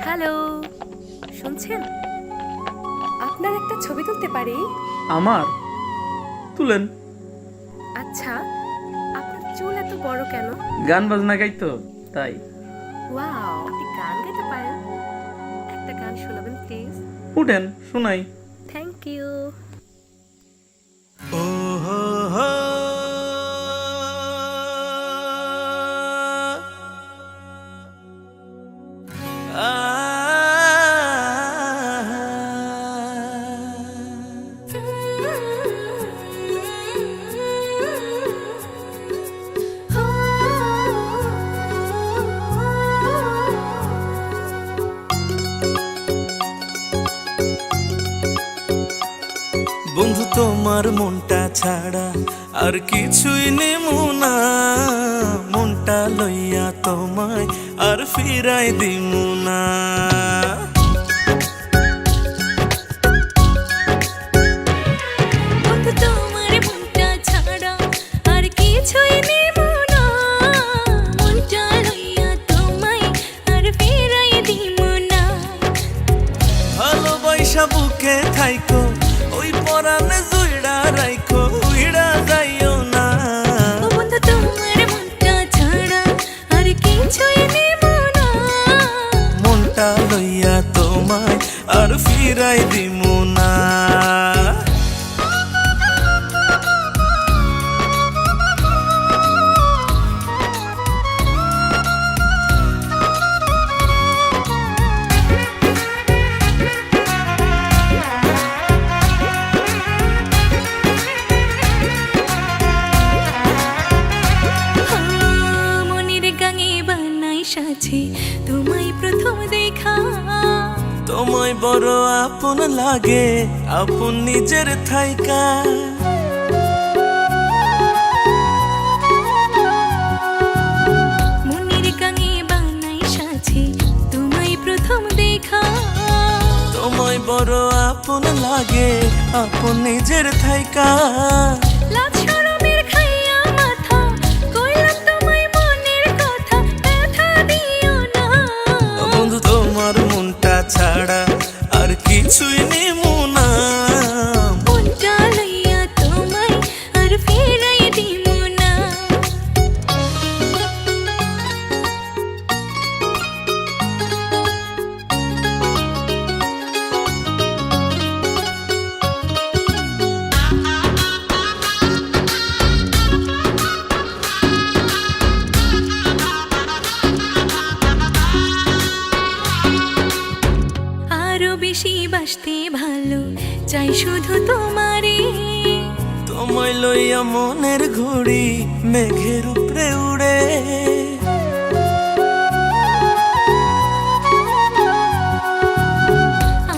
Hello, শুনছেন? আপনার একটা ছবি তুলতে পারি? আমার তুলেন। আচ্ছা, আপনার চুল এত বড় কেন? গান বাজনা গাইতো তাই। ওয়াও, আপনি গান গাইতে পারেন? একটা গান শোনাবেন প্লিজ? উঠেন শোনাই। Thank you. ও হো হো বন্ধু তোমার মনটা ছাড়া আর কিছুই নেমু না, মনটা লইয়া তোমায় আর ফিরাই দিমু না। বন্ধু তোমার মনটা ছাড়া আর কিছুই নেব না, মনটা লইয়া তোমায় আর ফিরাই দিব না। ভালোবাসা বুকে থাইকো, ওই পরাণে জুইড়া রাইখো, উইড়া যাইও না। ও বন্ধু তোমার মনটা ছাড়া আর কিছুই নেব না, মনটা লইয়া তোমায় আর ফিরাই দিমু না। মনের গাঙে বানাই সাজে তোমায় প্রথম দেখা, তোমায় বড় আপন লাগে, আপন নিজের থাইকা। মনের গাঙে বানাই সাজে তোমায় প্রথম দেখা, তোমায় বড় আপন লাগে, আপন নিজের থাইকা। লাজ শরমের খাইয়া মাথা কইলাম তোমায় মনের কথা, ব্যথা দিও না। বন্ধু তোমার মনটা ছাড়া আর কিছুই নেমু না, মনটা লইয়া তোমায় আর ফিরাই দিব না। আরো বেশি বাসতে ভালো চাই শুধু তোমারে, তোমায় লইয়া মনের ঘুড়ি মেঘের উপরে উড়ে।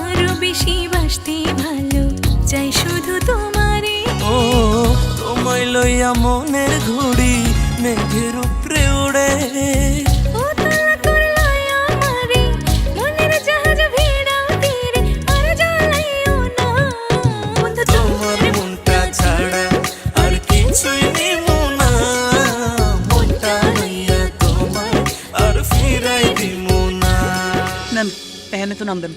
আরো বেশি বাসতে ভালো চাই শুধু তোমারে। ও তোমায় লইয়া মনের ঘুড়ি মেঘের উপরে উড়ে। ও তালা করলাই আমারে, মনের জাহাজ ভিড়াও তীরে, আর জ্বালাইও না। বন্ধু তোমার মনটা ছাড়া আর কিছুই নেমু না, মনটা লইয়া তোমায় আর ফিরাই দিমু না। নেন এখানে তো নাম দেন।